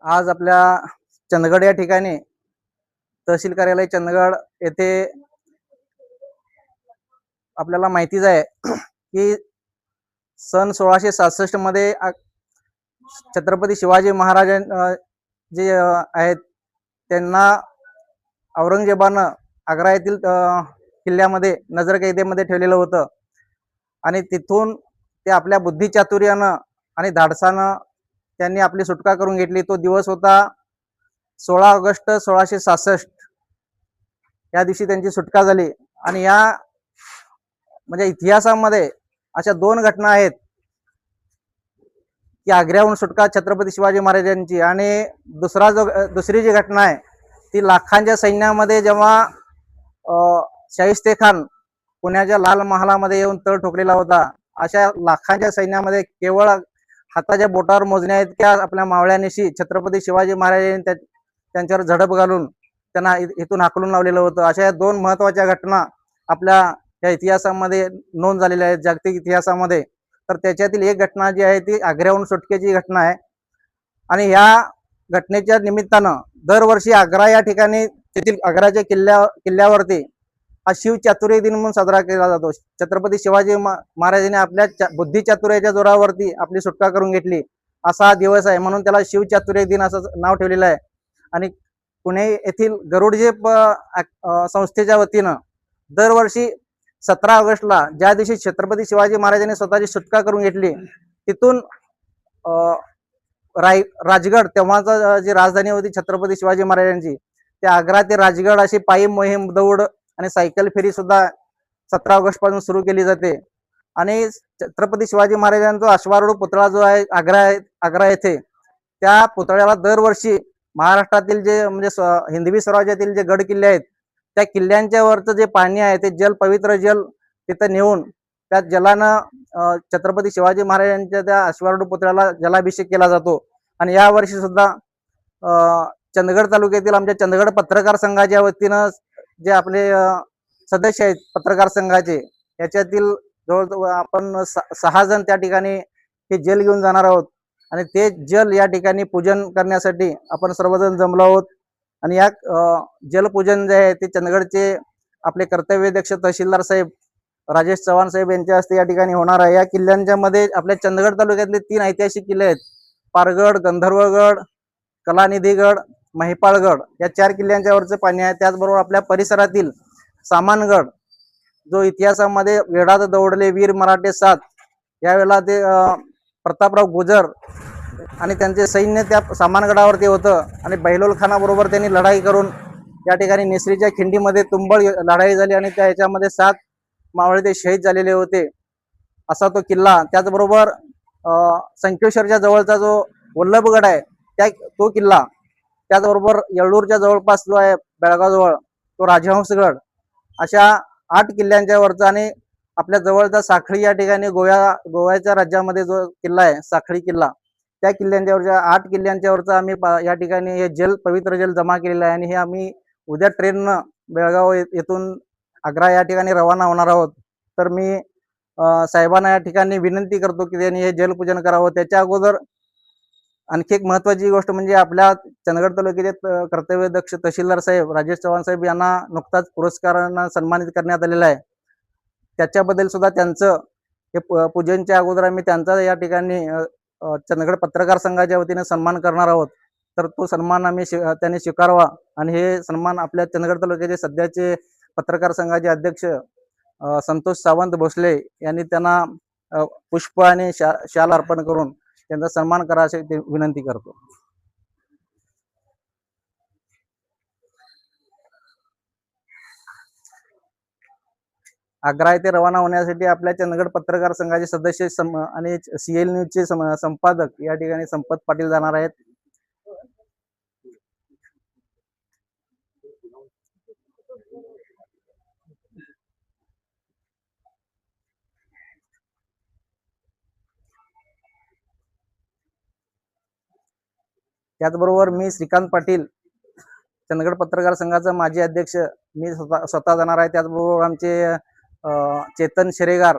आज आपल्या चंदगड या ठिकाणी तहसील कार्यालय चंदगड येथे आपल्याला माहितीच आहे की सन 1667 मध्ये छत्रपती शिवाजी महाराज जे आहेत त्यांना औरंगजेबानं आग्रा येथील किल्ल्यामध्ये नजरकैदेमध्ये ठेवलेलं होतं आणि तिथून ते आपल्या बुद्धिचातुर्यानं आणि धाडसानं त्यांनी आपली सुटका करून घेतली। तो दिवस होता 16 ऑगस्ट 1666। या दिवशी त्यांची सुटका झाली आणि या म्हणजे इतिहासामध्ये अशा दोन घटना आहेत की आग्र्याहून सुटका छत्रपती शिवाजी महाराजांची, आणि दुसरी जी घटना आहे ती लाखांच्या सैन्यामध्ये जेव्हा शाहिस्ते खान पुण्याच्या लाल महालामध्ये येऊन तळ ठोकलेला होता, अशा लाखांच्या सैन्यामध्ये केवळ हाताच्या बोटावर मोजण्या इतक्या आपल्या मावळ्यानिशी छत्रपती शिवाजी महाराजांनी त्यांच्यावर झडप घालून त्यांना इथून हाकलून लावलेलं होतं। अशा या दोन महत्त्वाच्या घटना आपल्या या इतिहासामध्ये नोंद झालेल्या आहेत, जागतिक इतिहासामध्ये। तर त्याच्यातील एक घटना जी आहे ती आग्र्याहून सुटकेची घटना आहे आणि ह्या घटनेच्या निमित्तानं दरवर्षी आग्रा या ठिकाणी तेथील आग्राच्या किल्ल्यावरती हा शिवचातुर्य दिन म्हणून साजरा केला जातो। छत्रपती शिवाजी महाराजांनी आपल्या बुद्धिचातुर्याच्या जोरावरती आपली सुटका करून घेतली असा हा दिवस आहे, म्हणून त्याला शिवचातुर्य दिन असं नाव ठेवलेलं आहे। आणि पुणे येथील गरुडझेप संस्थेच्या वतीनं दरवर्षी 17 ऑगस्टला, ज्या दिवशी छत्रपती शिवाजी महाराजांनी स्वतःची सुटका करून घेतली, तिथून राजगड, तेव्हाचा जी राजधानी होती छत्रपती शिवाजी महाराजांची, ते आग्रा ते राजगड अशी पायी मोहीम, दौड आणि सायकल फेरी सुद्धा 17 ऑगस्ट पासून सुरू केली जाते। आणि छत्रपती शिवाजी महाराजांचा अश्वारूढ पुतळा जो आहे आग्रा येथे, त्या पुतळ्याला दरवर्षी महाराष्ट्रातील जे म्हणजे हिंदवी स्वराज्यातील जे गड किल्ले आहेत त्या किल्ल्यांच्या वरचं जे पाणी आहे ते जल, पवित्र जल तिथं नेऊन त्या जलानं छत्रपती शिवाजी महाराजांच्या त्या अश्वारूढ पुतळ्याला जलाभिषेक केला जातो। आणि या वर्षी सुद्धा चंदगड तालुक्यातील आमच्या चंदगड पत्रकार संघाच्या वतीनं जे आपले सदस्य आहेत पत्रकार संघाचे, याच्यातील जवळजवळ आपण 6 जण त्या ठिकाणी हे जल घेऊन जाणार आहोत आणि ते जल या ठिकाणी पूजन करण्यासाठी आपण सर्वजण जमलो आहोत। आणि या जलपूजन जे आहे ते चंदगडचे आपले कर्तव्यदक्ष तहसीलदार साहेब राजेश चव्हाण साहेब यांच्या हस्ते या ठिकाणी होणार आहे। या किल्ल्यांच्या मध्ये आपल्या चंदगड तालुक्यातले 3 ऐतिहासिक किल्ले आहेत, पारगड, गंधर्वगड, कलानिधीगड, महिपाळगड, या 4 किल्ल्यांच्या वरचं पाणी आहे। त्याचबरोबर आपल्या परिसरातील सामानगड, जो इतिहासामध्ये वेढात दौडले वीर मराठे 7, यावेळेला ते प्रतापराव गुजर आणि त्यांचे सैन्य त्या सामानगडावरती होतं आणि बहिलोल खानाबरोबर त्यांनी लढाई करून या ठिकाणी नेसरीच्या खिंडीमध्ये तुंबळ लढाई झाली आणि त्या ह्याच्यामध्ये 7 मावळे ते शहीद झालेले होते, असा तो किल्ला। त्याचबरोबर संकेश्वरच्या जवळचा जो वल्लभगड आहे तो किल्ला, त्याचबरोबर येळूरच्या जवळपास जो आहे बेळगाव जवळ तो राजहंसगड, अशा 8 किल्ल्यांच्या वरचा आणि आपल्या जवळचा साखळी या ठिकाणी गोव्याच्या राज्यामध्ये जो किल्ला आहे साखळी किल्ला, त्या किल्ल्यांच्यावरच्या 8 किल्ल्यांच्यावरचा आम्ही या ठिकाणी हे जल, पवित्र जल जमा केलेलं आहे। आणि हे आम्ही उद्या ट्रेननं बेळगाव येथून आग्रा या ठिकाणी रवाना होणार आहोत। तर मी साहेबांना या ठिकाणी विनंती करतो की त्यांनी हे जलपूजन करावं। त्याच्या अगोदर आणखी एक महत्त्वाची गोष्ट म्हणजे आपल्या चंदगड तालुक्याचे कर्तव्यदक्ष तहसीलदार साहेब राजेश चव्हाण साहेब यांना नुकताच पुरस्कारांना सन्मानित करण्यात आलेला आहे। त्याच्याबद्दल सुद्धा त्यांचं हे पूजनच्या अगोदर आम्ही त्यांचा या ठिकाणी चंदगड पत्रकार संघाच्या वतीने सन्मान करणार आहोत। तर तो सन्मान आम्ही त्यांनी स्वीकारावा आणि हे सन्मान आपल्या चंदगड तालुक्याचे सध्याचे पत्रकार संघाचे अध्यक्ष संतोष सावंत भोसले यांनी त्यांना पुष्प आणि शाल अर्पण करून त्यांचा सन्मान करायची विनंती करतो। आग्रा येथे रवाना होण्यासाठी आपल्या चंदगड पत्रकार संघाचे सदस्य आणि सीएल न्यूजचे संपादक या ठिकाणी संपत पाटील जाणार आहेत। त्याचबरोबर मी श्रीकांत पाटील, चंदगड पत्रकार संघाचा माजी अध्यक्ष, मी स्वतः जाणार आहे। त्याचबरोबर आमचे चेतन शेरेगार,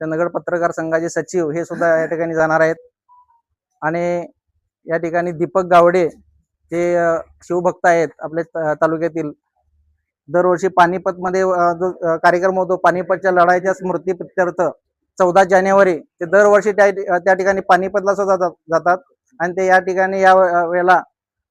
चंदगड पत्रकार संघाचे सचिव, हे सुद्धा या ठिकाणी जाणार आहेत। आणि या ठिकाणी दीपक गावडे ते शिवभक्त आहेत आपल्या तालुक्यातील. दरवर्षी पानिपत मध्ये जो कार्यक्रम होतो पानिपतच्या लढाईच्या स्मृती प्रित्यर्थ 14 जानेवारी ते दरवर्षी त्या ठिकाणी पानिपतला सुद्धा जातात आणि ते या ठिकाणी या वेळेला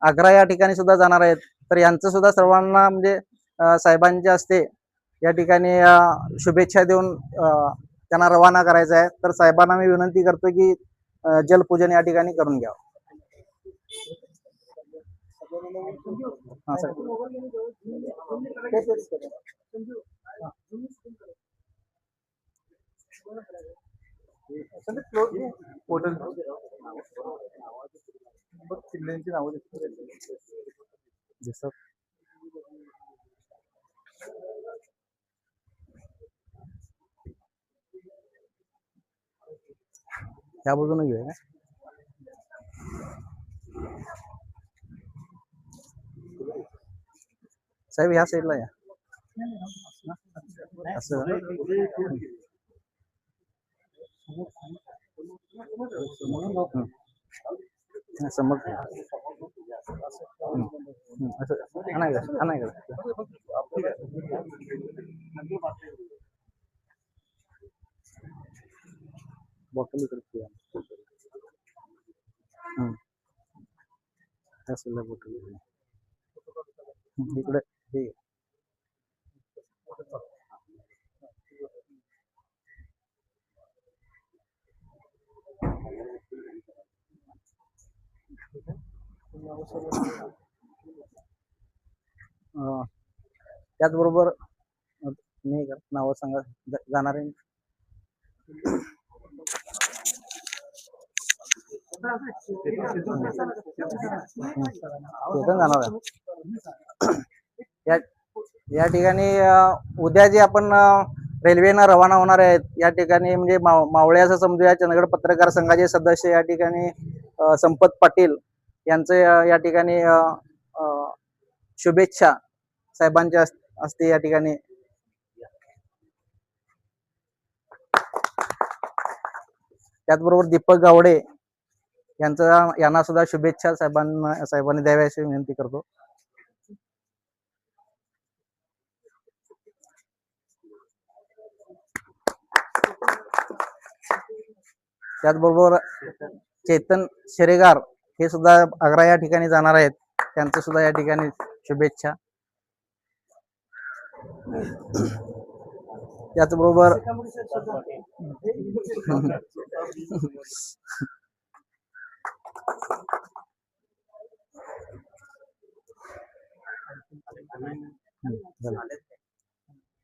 आग्रा या ठिकाणी सुद्धा जाणार आहेत. तर यांचं सुद्धा सर्वांना म्हणजे साहेबांच्या हस्ते या ठिकाणी शुभेच्छा देऊन त्यांना रवाना करायचं आहे. तर साहेबांना मी विनंती करतो की जलपूजन या ठिकाणी करून घ्यावं. किल्ल्यांची नावं दिसत त्या बाजूने घेऊया का साहेब? ह्या साईडला या असं समज बॉटल इकडे इकडे त्याचबरोबर मी नाव सांगा जाणार आहे. या ठिकाणी उद्या जे आपण रेल्वेनं रवाना होणार आहेत या ठिकाणी म्हणजे मावळे असं समजूया चंदगड पत्रकार संघाचे सदस्य या ठिकाणी संपत पाटील यांचे या ठिकाणी शुभेच्छा साहेबांच्या हस्ते या ठिकाणी. त्याचबरोबर दीपक गावडे यांना सुद्धा शुभेच्छा साहेबांनी द्याव्या अशी विनंती करतो. त्याचबरोबर चेतन शेरेगार हे सुद्धा आग्रा या ठिकाणी जाणार आहेत, त्यांचं सुद्धा या ठिकाणी शुभेच्छा. त्याचबरोबर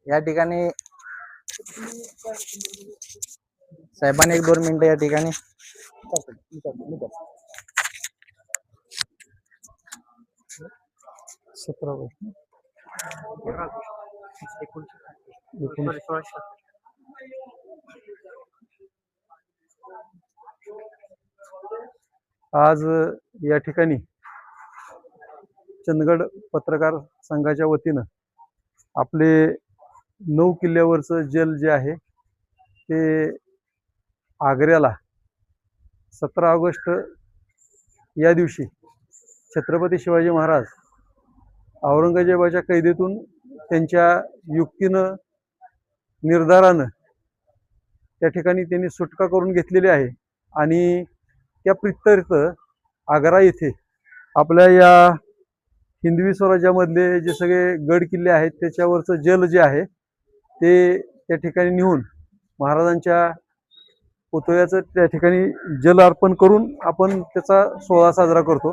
या ठिकाणी साहेबांनी 1-2 मिनिटं या ठिकाणी आज या ठिकाणी चंदगड पत्रकार संघाच्या वतीनं आपले 9 किल्ल्यावरचं जल जे आहे ते आग्र्याला 17 ऑगस्ट या दिवशी छत्रपती शिवाजी महाराज औरंगजेबाच्या कैदेतून त्यांच्या युक्तीनं निर्धारानं त्या ठिकाणी त्यांनी सुटका करून घेतलेली आहे आणि त्या प्रित्यर्थ आग्रा येथे आपल्या या हिंदवी स्वराज्यामधले जे सगळे गड किल्ले आहेत त्याच्यावरचं जल जे आहे ते त्या ठिकाणी नेऊन महाराजांच्या पुतळ्याचं त्या ठिकाणी जल अर्पण करून आपण त्याचा सोहळा साजरा करतो.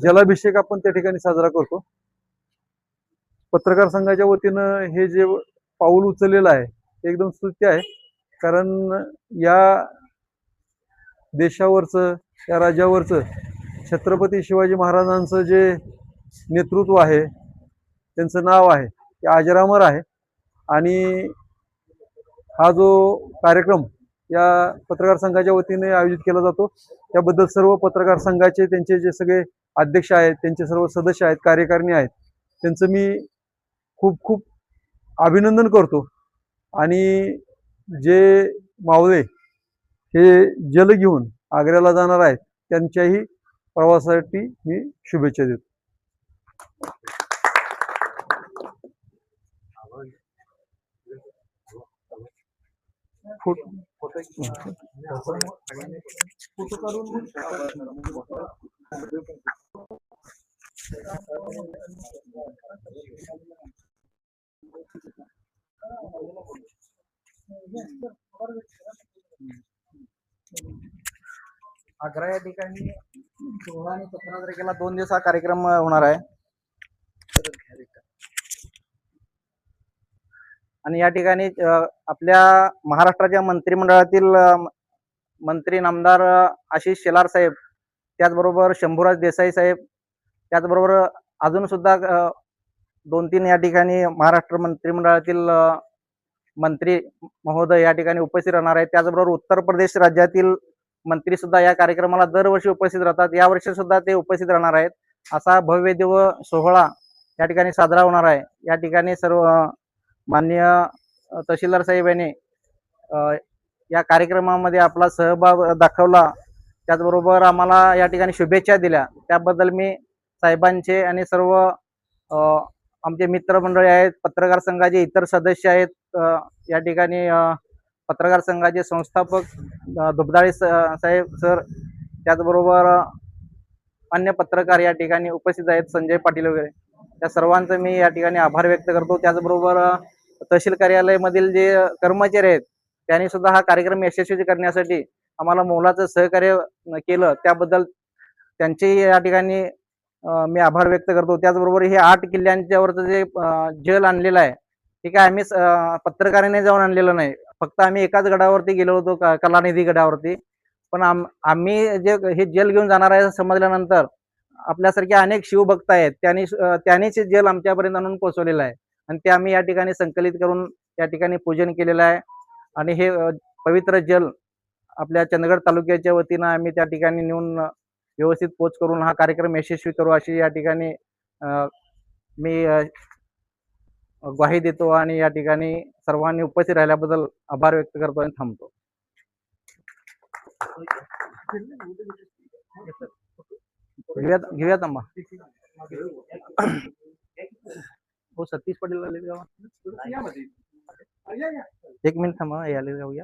जलाभिषेक आपण त्या ठिकाणी साजरा करतो. पत्रकार संघाच्या वतीनं हे जे पाऊल उचललेलं आहे ते एकदम स्तुत्य आहे, कारण या देशावरचं या राज्यावरचं छत्रपती शिवाजी महाराजांचं जे नेतृत्व आहे त्यांचं नाव आहे ते अजरामर आहे आणि हा जो कार्यक्रम या पत्रकार संघाच्या वतीने आयोजित केला जातो त्याबद्दल सर्व पत्रकार संघाचे त्यांचे जे सगळे अध्यक्ष आहेत त्यांचे सर्व सदस्य आहेत कार्यकारिणी आहेत त्यांचं मी खूप खूप अभिनंदन करतो. आणि जे मावळे हे जल घेऊन आग्र्याला जाणार आहेत त्यांच्याही प्रवासासाठी मी शुभेच्छा देतो. आग्रा या ठिकाणी 16 आणि 17 तारखेला 2 दिवस हा कार्यक्रम होणार आहे. आणि या ठिकाणी आपल्या महाराष्ट्राच्या मंत्रिमंडळातील मंत्री नामदार आशिष शेलार साहेब, त्याचबरोबर शंभूराज देसाई साहेब, त्याचबरोबर अजून सुद्धा 2-3 या ठिकाणी महाराष्ट्र मंत्रिमंडळातील मंत्री महोदय या ठिकाणी उपस्थित राहणार आहेत. त्याचबरोबर उत्तर प्रदेश राज्यातील मंत्री सुद्धा या कार्यक्रमाला दरवर्षी उपस्थित राहतात. यावर्षी सुद्धा ते उपस्थित राहणार आहेत. असा भव्य दिव्य सोहळा या ठिकाणी साजरा होणार आहे. या ठिकाणी सर्व माननीय तहसीलदार साहेब यांनी या कार्यक्रमामध्ये आपला सहभाग दाखवला, त्याचबरोबर आम्हाला या ठिकाणी शुभेच्छा दिल्या. त्याबद्दल मी साहेबांचे आणि सर्व आमचे मित्रमंडळी आहेत, पत्रकार संघाचे इतर सदस्य आहेत, या ठिकाणी पत्रकार संघाचे संस्थापक दुबदाळे साहेब सर, त्याचबरोबर अन्य पत्रकार या ठिकाणी उपस्थित आहेत, संजय पाटील वगैरे, त्या सर्वांचं मी या ठिकाणी आभार व्यक्त करतो. त्याचबरोबर तहसील कार्यालयामधील जे कर्मचारी आहेत त्यांनी सुद्धा हा कार्यक्रम यशस्वी करण्यासाठी आम्हाला मोलाचं सहकार्य केलं, त्याबद्दल त्यांचेही या ठिकाणी मी आभार व्यक्त करतो. त्याचबरोबर हे 8 किल्ल्यांच्यावरचं जे जल आणलेलं आहे, हे काय आम्ही पत्रकाराने जाऊन आणलेलं नाही. फक्त आम्ही एकाच गडावरती गेलो होतो, कलानिधी गडावरती. पण आम्ही जे हे जल घेऊन जाणार आहे समजल्यानंतर आपल्यासारखे अनेक शिवभक्त आहेत, त्यांनीच जल आमच्यापर्यंत आणून पोहोचवलेलं आहे आणि ते आम्ही या ठिकाणी संकलित करून या ठिकाणी पूजन केलेलं आहे. आणि हे पवित्र जल आपल्या चंदगड तालुक्याच्या वतीनं आम्ही त्या ठिकाणी नेऊन व्यवस्थित पोच करून हा कार्यक्रम यशस्वी करू अशी या ठिकाणी मी ग्वाही देतो आणि या ठिकाणी सर्वांनी उपस्थित राहिल्याबद्दल आभार व्यक्त करतो आणि थांबतो. घेऊयात आंबा. हो, सतीश पाटील आले का? 1 मिनिट थांबा, यायला जाऊया.